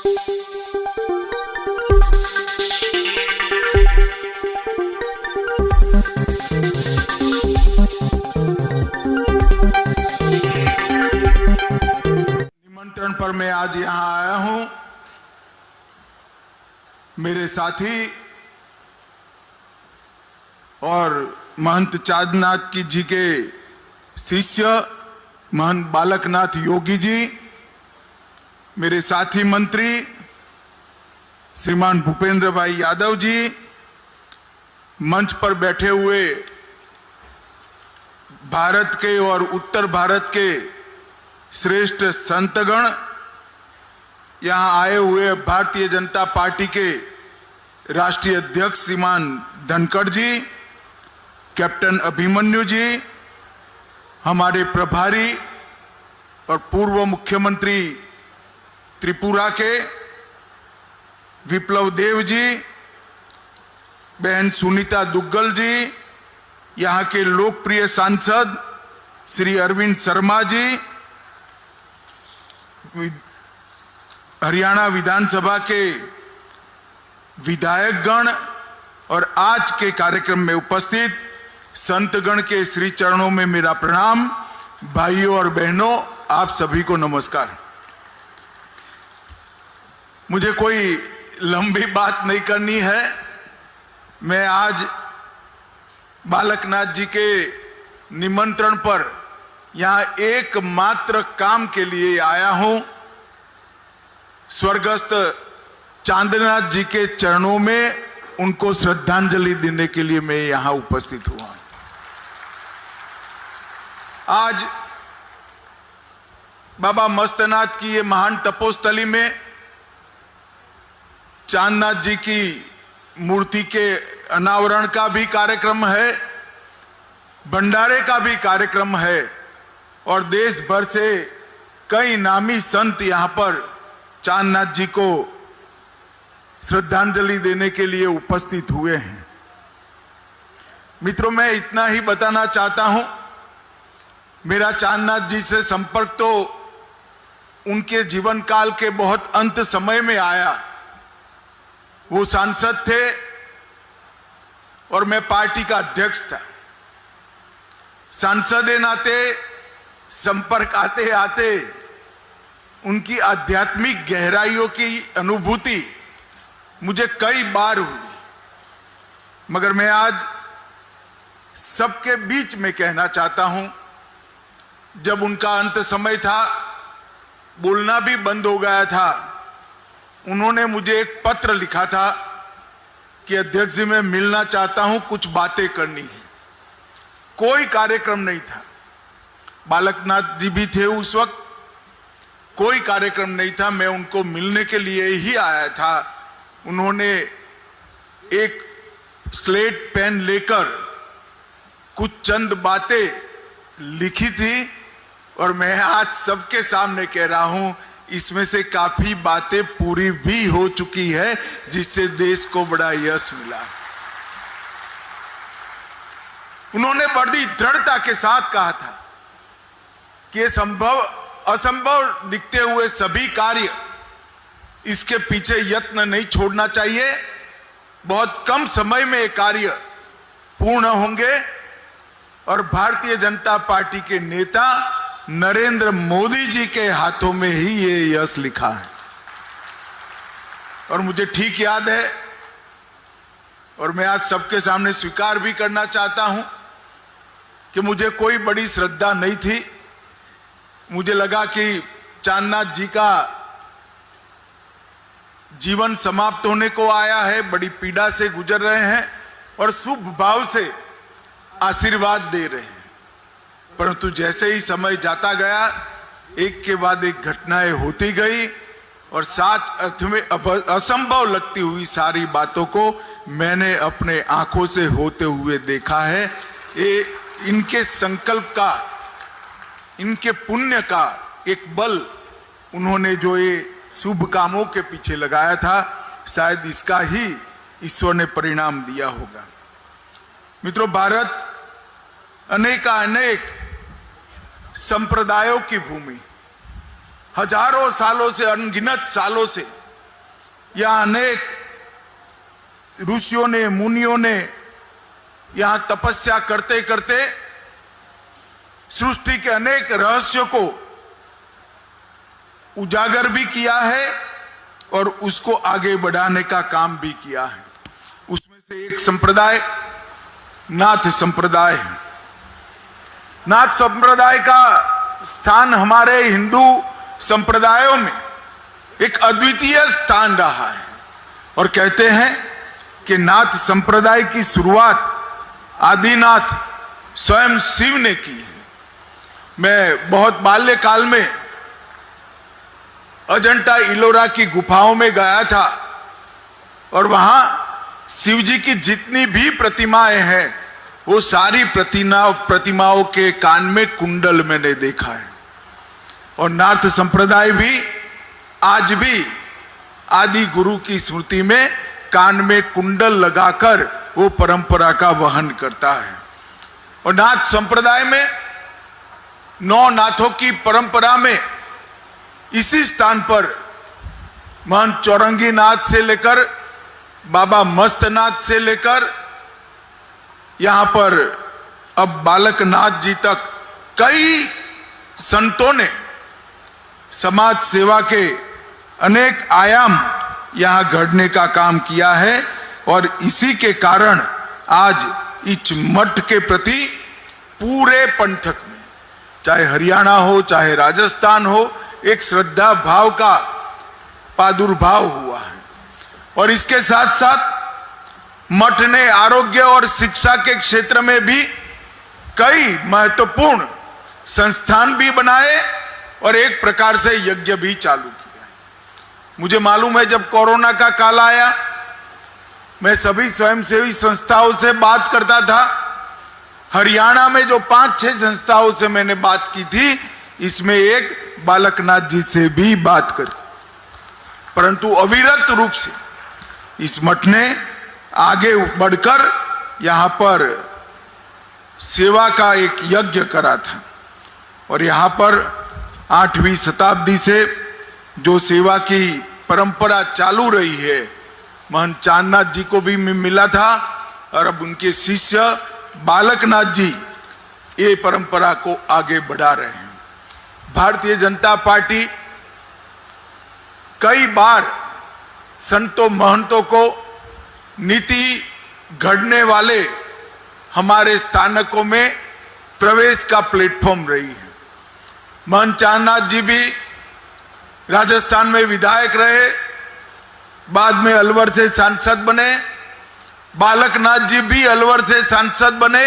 निमंत्रण पर मैं आज यहां आया हूं। मेरे साथी और महंत चांदनाथ जी के शिष्य महंत बालकनाथ योगी जी, मेरे साथी मंत्री श्रीमान भूपेंद्र भाई यादव जी, मंच पर बैठे हुए भारत के और उत्तर भारत के श्रेष्ठ संतगण, यहां आए हुए भारतीय जनता पार्टी के राष्ट्रीय अध्यक्ष श्रीमान धनखड़ जी, कैप्टन अभिमन्यु जी, हमारे प्रभारी और पूर्व मुख्यमंत्री त्रिपुरा के विप्लव देव जी, बहन सुनीता दुग्गल जी, यहां के लोकप्रिय सांसद श्री अरविंद शर्मा जी, हरियाणा विधानसभा के विधायकगण और आज के कार्यक्रम में उपस्थित संतगण के श्री चरणों में मेरा प्रणाम। भाइयों और बहनों, आप सभी को नमस्कार। मुझे कोई लंबी बात नहीं करनी है। मैं आज बालकनाथ जी के निमंत्रण पर यहां एकमात्र काम के लिए आया हूं। स्वर्गस्थ चांदनाथ जी के चरणों में उनको श्रद्धांजलि देने के लिए मैं यहां उपस्थित हुआ। आज बाबा मस्तनाथ की ये महान तपोस्थली में चांदनाथ जी की मूर्ति के अनावरण का भी कार्यक्रम है, भंडारे का भी कार्यक्रम है और देश भर से कई नामी संत यहां पर चांदनाथ जी को श्रद्धांजलि देने के लिए उपस्थित हुए हैं। मित्रों, मैं इतना ही बताना चाहता हूं, मेरा चांदनाथ जी से संपर्क तो उनके जीवन काल के बहुत अंत समय में आया। वो सांसद थे और मैं पार्टी का अध्यक्ष था। सांसद के नाते संपर्क आते आते उनकी आध्यात्मिक गहराइयों की अनुभूति मुझे कई बार हुई, मगर मैं आज सबके बीच में कहना चाहता हूं, जब उनका अंत समय था, बोलना भी बंद हो गया था, उन्होंने मुझे एक पत्र लिखा था कि अध्यक्ष जी मैं मिलना चाहता हूं, कुछ बातें करनी है। कोई कार्यक्रम नहीं था, बालकनाथ जी भी थे उस वक्त, कोई कार्यक्रम नहीं था, मैं उनको मिलने के लिए ही आया था। उन्होंने एक स्लेट पेन लेकर कुछ चंद बातें लिखी थी और मैं आज सबके सामने कह रहा हूं, इसमें से काफी बातें पूरी भी हो चुकी है, जिससे देश को बड़ा यश मिला। उन्होंने बड़ी दृढ़ता के साथ कहा था कि असंभव दिखते हुए सभी कार्य, इसके पीछे यत्न नहीं छोड़ना चाहिए। बहुत कम समय में ये कार्य पूर्ण होंगे और भारतीय जनता पार्टी के नेता नरेंद्र मोदी जी के हाथों में ही ये यश लिखा है। और मुझे ठीक याद है और मैं आज सबके सामने स्वीकार भी करना चाहता हूं कि मुझे कोई बड़ी श्रद्धा नहीं थी। मुझे लगा कि चांदनाथ जी का जीवन समाप्त होने को आया है, बड़ी पीड़ा से गुजर रहे हैं और शुभ भाव से आशीर्वाद दे रहे हैं, परंतु जैसे ही समय जाता गया, एक के बाद एक घटनाएं होती गई और साथ अर्थ में असंभव लगती हुई सारी बातों को मैंने अपने आंखों से होते हुए देखा है। ये इनके संकल्प का, इनके पुण्य का एक बल उन्होंने जो ये शुभ कामों के पीछे लगाया था, शायद इसका ही ईश्वर ने परिणाम दिया होगा। मित्रों, भारत अनेक संप्रदायों की भूमि, हजारों सालों से, अनगिनत सालों से यहाँ अनेक ऋषियों ने, मुनियों ने यहाँ तपस्या करते करते सृष्टि के अनेक रहस्यों को उजागर भी किया है और उसको आगे बढ़ाने का काम भी किया है। उसमें से एक संप्रदाय नाथ संप्रदाय है। नाथ संप्रदाय का स्थान हमारे हिंदू संप्रदायों में एक अद्वितीय स्थान रहा है और कहते हैं कि नाथ संप्रदाय की शुरुआत आदिनाथ स्वयं शिव ने की है। मैं बहुत बाल्यकाल में अजंता इलोरा की गुफाओं में गया था और वहां शिव जी की जितनी भी प्रतिमाएं हैं वो सारी प्रतिमाओं के कान में कुंडल मैंने देखा है। और नाथ संप्रदाय भी आज भी आदि गुरु की स्मृति में कान में कुंडल लगाकर वो परंपरा का वहन करता है। और नाथ संप्रदाय में 9 नाथों की परंपरा में इसी स्थान पर महंत चौरंगी नाथ से लेकर बाबा मस्तनाथ से लेकर यहां पर अब बालक नाथ जी तक कई संतों ने समाज सेवा के अनेक आयाम यहां गढ़ने का काम किया है। और इसी के कारण आज इस मठ के प्रति पूरे पंथक में, चाहे हरियाणा हो चाहे राजस्थान हो, एक श्रद्धा भाव का प्रादुर्भाव हुआ है। और इसके साथ साथ मठ ने आरोग्य और शिक्षा के क्षेत्र में भी कई महत्वपूर्ण संस्थान भी बनाए और एक प्रकार से यज्ञ भी चालू किया। मुझे मालूम है जब कोरोना का काल आया, मैं सभी स्वयंसेवी संस्थाओं से बात करता था। हरियाणा में जो 5-6 संस्थाओं से मैंने बात की थी, इसमें एक बालकनाथ जी से भी बात करी, परंतु अविरत रूप से इस मठ ने आगे बढ़कर यहां पर सेवा का एक यज्ञ करा था। और यहां पर 8वीं शताब्दी से जो सेवा की परंपरा चालू रही है, महंत चांदनाथ जी को भी मिला था और अब उनके शिष्य बालकनाथ जी ये परंपरा को आगे बढ़ा रहे हैं। भारतीय जनता पार्टी कई बार संतों महंतों को नीति घड़ने वाले हमारे स्थानकों में प्रवेश का प्लेटफॉर्म रही है। महंत चांदनाथ जी भी राजस्थान में विधायक रहे, बाद में अलवर से सांसद बने। बालकनाथ जी भी अलवर से सांसद बने,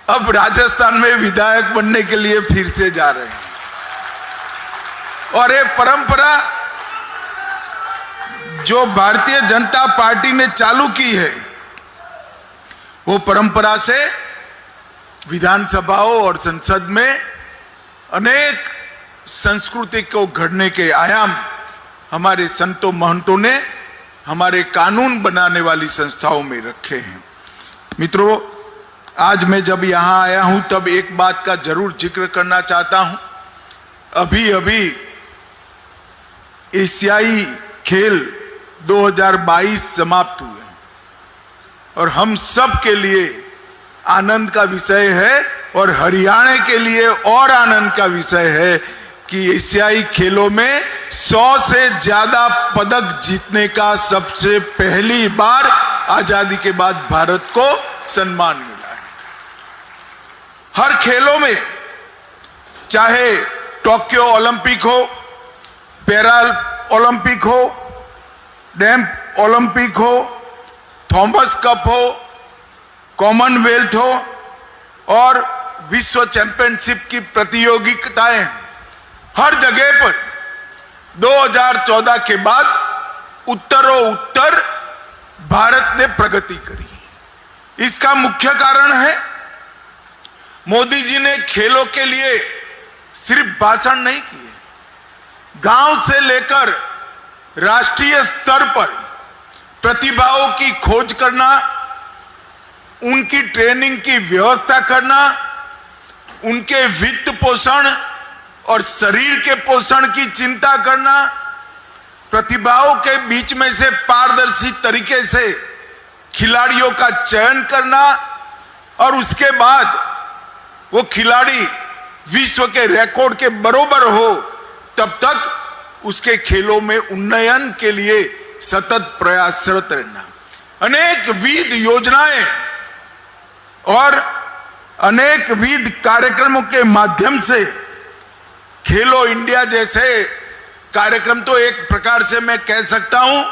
अब राजस्थान में विधायक बनने के लिए फिर से जा रहे हैं। और ये परंपरा जो भारतीय जनता पार्टी ने चालू की है, वो परंपरा से विधानसभाओं और संसद में अनेक संस्कृति को घड़ने के आयाम हमारे संतों महंतों ने हमारे कानून बनाने वाली संस्थाओं में रखे हैं। मित्रों, आज मैं जब यहां आया हूं तब एक बात का जरूर जिक्र करना चाहता हूं। अभी अभी एशियाई खेल 2022 समाप्त हुए और हम सब के लिए आनंद का विषय है और हरियाणा के लिए और आनंद का विषय है कि एशियाई खेलों में 100 से ज्यादा पदक जीतने का सबसे पहली बार आजादी के बाद भारत को सम्मान मिला है। हर खेलों में, चाहे टोक्यो ओलंपिक हो, पैरा ओलंपिक हो, डेम्प ओलंपिक हो, थॉमस कप हो, कॉमनवेल्थ हो और विश्व चैंपियनशिप की प्रतियोगिताएं, हर जगह पर 2014 के बाद उत्तरोत्तर भारत ने प्रगति करी। इसका मुख्य कारण है मोदी जी ने खेलों के लिए सिर्फ भाषण नहीं किए, गांव से लेकर राष्ट्रीय स्तर पर प्रतिभाओं की खोज करना, उनकी ट्रेनिंग की व्यवस्था करना, उनके वित्त पोषण और शरीर के पोषण की चिंता करना, प्रतिभाओं के बीच में से पारदर्शी तरीके से खिलाड़ियों का चयन करना और उसके बाद वो खिलाड़ी विश्व के रिकॉर्ड के बराबर हो, तब तक उसके खेलों में उन्नयन के लिए सतत प्रयासरत रहना। अनेक विध योजनाएं और अनेक विध कार्यक्रमों के माध्यम से खेलो इंडिया जैसे कार्यक्रम तो एक प्रकार से मैं कह सकता हूं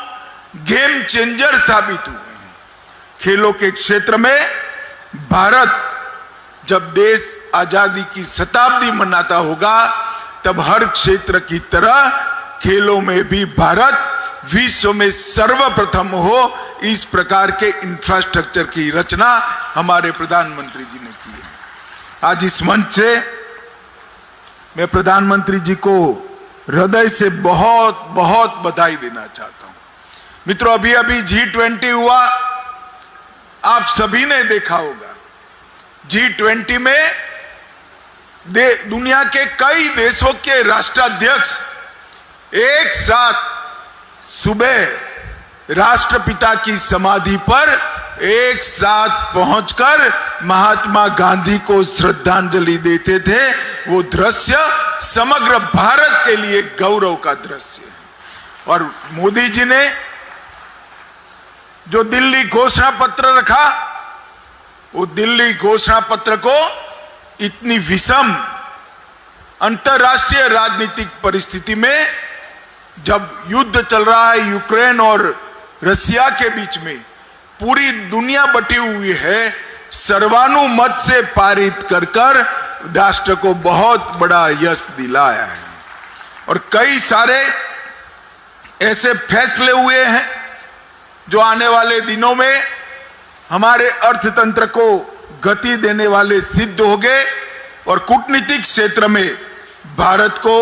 गेम चेंजर साबित हुए हैं। खेलों के क्षेत्र में भारत जब देश आजादी की शताब्दी मनाता होगा, तब हर क्षेत्र की तरह खेलों में भी भारत विश्व में सर्वप्रथम हो, इस प्रकार के इंफ्रास्ट्रक्चर की रचना हमारे प्रधानमंत्री जी ने की है। आज इस मंच से मैं प्रधानमंत्री जी को हृदय से बहुत बहुत बधाई देना चाहता हूं। मित्रों, अभी अभी G20 हुआ, आप सभी ने देखा होगा। G20 में दुनिया के कई देशों के राष्ट्राध्यक्ष एक साथ सुबह राष्ट्रपिता की समाधि पर एक साथ पहुंचकर महात्मा गांधी को श्रद्धांजलि देते थे। वो दृश्य समग्र भारत के लिए गौरव का दृश्य है। और मोदी जी ने जो दिल्ली घोषणा पत्र रखा, वो दिल्ली घोषणा पत्र को इतनी विषम अंतरराष्ट्रीय राजनीतिक परिस्थिति में, जब युद्ध चल रहा है यूक्रेन और रसिया के बीच में, पूरी दुनिया बटी हुई है, सर्वानुमत से पारित कर राष्ट्र को बहुत बड़ा यश दिलाया है। और कई सारे ऐसे फैसले हुए हैं जो आने वाले दिनों में हमारे अर्थतंत्र को गति देने वाले सिद्ध हो गए और कूटनीतिक क्षेत्र में भारत को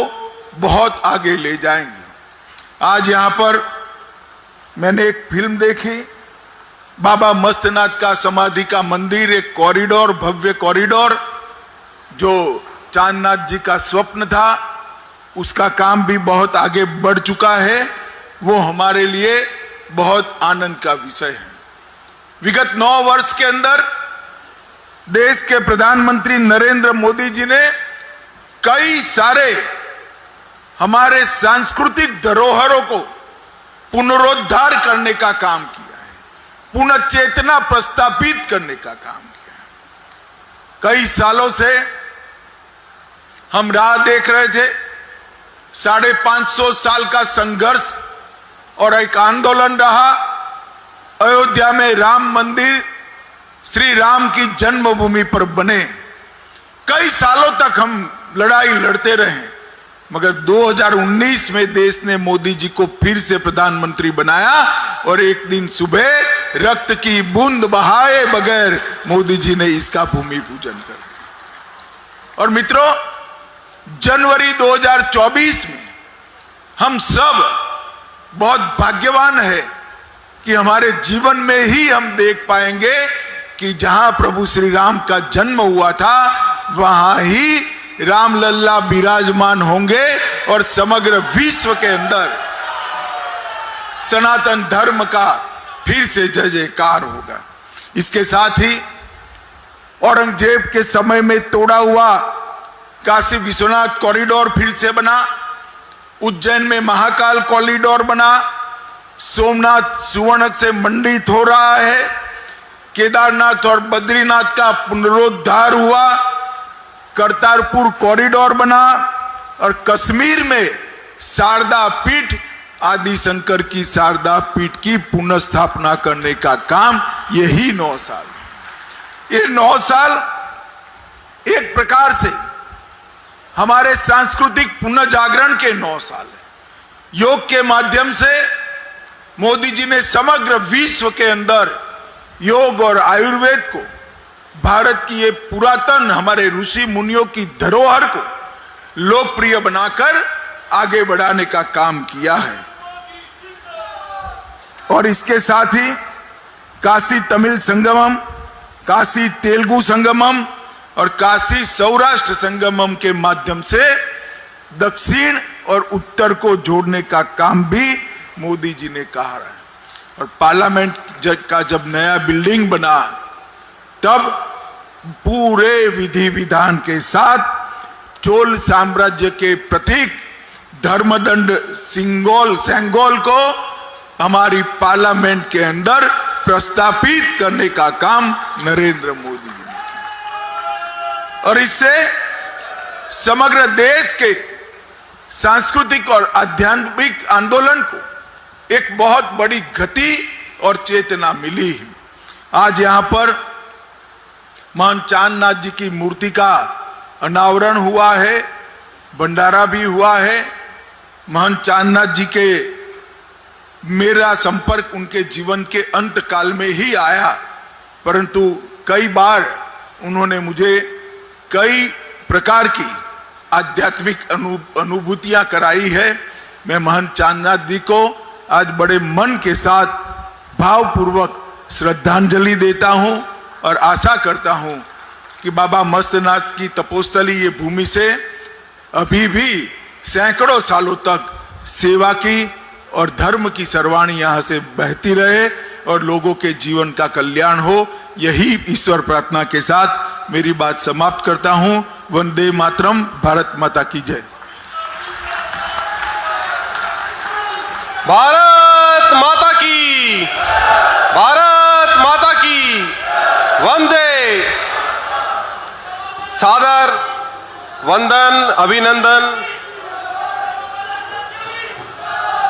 बहुत आगे ले जाएंगे। आज यहां पर मैंने एक फिल्म देखी, बाबा मस्तनाथ का समाधि का मंदिर, एक कॉरिडोर, भव्य कॉरिडोर जो चांदनाथ जी का स्वप्न था, उसका काम भी बहुत आगे बढ़ चुका है। वो हमारे लिए बहुत आनंद का विषय है। विगत 9 वर्ष के अंदर देश के प्रधानमंत्री नरेंद्र मोदी जी ने कई सारे हमारे सांस्कृतिक धरोहरों को पुनरुद्धार करने का काम किया है, पुनः चेतना प्रस्थापित करने का काम किया है। कई सालों से हम राह देख रहे थे, 550 साल का संघर्ष और एक आंदोलन रहा। अयोध्या में राम मंदिर श्री राम की जन्मभूमि पर बने। कई सालों तक हम लड़ाई लड़ते रहे, मगर 2019 में देश ने मोदी जी को फिर से प्रधानमंत्री बनाया और एक दिन सुबह रक्त की बूंद बहाए बगैर मोदी जी ने इसका भूमि पूजन कर दिया। और मित्रों, जनवरी 2024 में हम सब बहुत भाग्यवान है कि हमारे जीवन में ही हम देख पाएंगे कि जहां प्रभु श्री राम का जन्म हुआ था, वहां ही रामलल्ला विराजमान होंगे और समग्र विश्व के अंदर सनातन धर्म का फिर से जय जयकार होगा। इसके साथ ही औरंगजेब के समय में तोड़ा हुआ काशी विश्वनाथ कॉरिडोर फिर से बना, उज्जैन में महाकाल कॉरिडोर बना, सोमनाथ सुवर्ण से मंडित हो रहा है, केदारनाथ और बद्रीनाथ का पुनरुद्धार हुआ, करतारपुर कॉरिडोर बना और कश्मीर में शारदा पीठ, आदि शंकर की शारदा पीठ की पुनर्स्थापना करने का काम यही 9 साल। ये 9 साल एक प्रकार से हमारे सांस्कृतिक पुनर्जागरण के 9 साल है। योग के माध्यम से मोदी जी ने समग्र विश्व के अंदर योग और आयुर्वेद को, भारत की ये पुरातन हमारे ऋषि मुनियों की धरोहर को लोकप्रिय बनाकर आगे बढ़ाने का काम किया है। और इसके साथ ही काशी तमिल संगमम, काशी तेलुगु संगमम और काशी सौराष्ट्र संगमम के माध्यम से दक्षिण और उत्तर को जोड़ने का काम भी मोदी जी ने कहा है। और पार्लियामेंट का जब नया बिल्डिंग बना तब पूरे विधि विधान के साथ चोल साम्राज्य के प्रतीक धर्मदंड सेंगोल को हमारी पार्लियामेंट के अंदर प्रस्तापित करने का काम नरेंद्र मोदी जी ने किया। और इससे समग्र देश के सांस्कृतिक और आध्यात्मिक आंदोलन को एक बहुत बड़ी गति और चेतना मिली है। आज यहां पर महंत चांदनाथ जी की मूर्ति का अनावरण हुआ है, भंडारा भी हुआ है। महंत चांदनाथ जी के मेरा संपर्क उनके जीवन के अंत काल में ही आया, परंतु कई बार उन्होंने मुझे कई प्रकार की आध्यात्मिक अनुभूतियां कराई है। मैं महंत चांदनाथ जी को आज बड़े मन के साथ भावपूर्वक श्रद्धांजलि देता हूं और आशा करता हूं कि बाबा मस्तनाथ की तपोस्थली ये भूमि से अभी भी सैकड़ों सालों तक सेवा की और धर्म की सरवाणी यहां से बहती रहे और लोगों के जीवन का कल्याण हो। यही ईश्वर प्रार्थना के साथ मेरी बात समाप्त करता हूं। वंदे मातरम। भारत माता की जय। भारत माता की, भारत माता की वंदे। सादर वंदन, अभिनंदन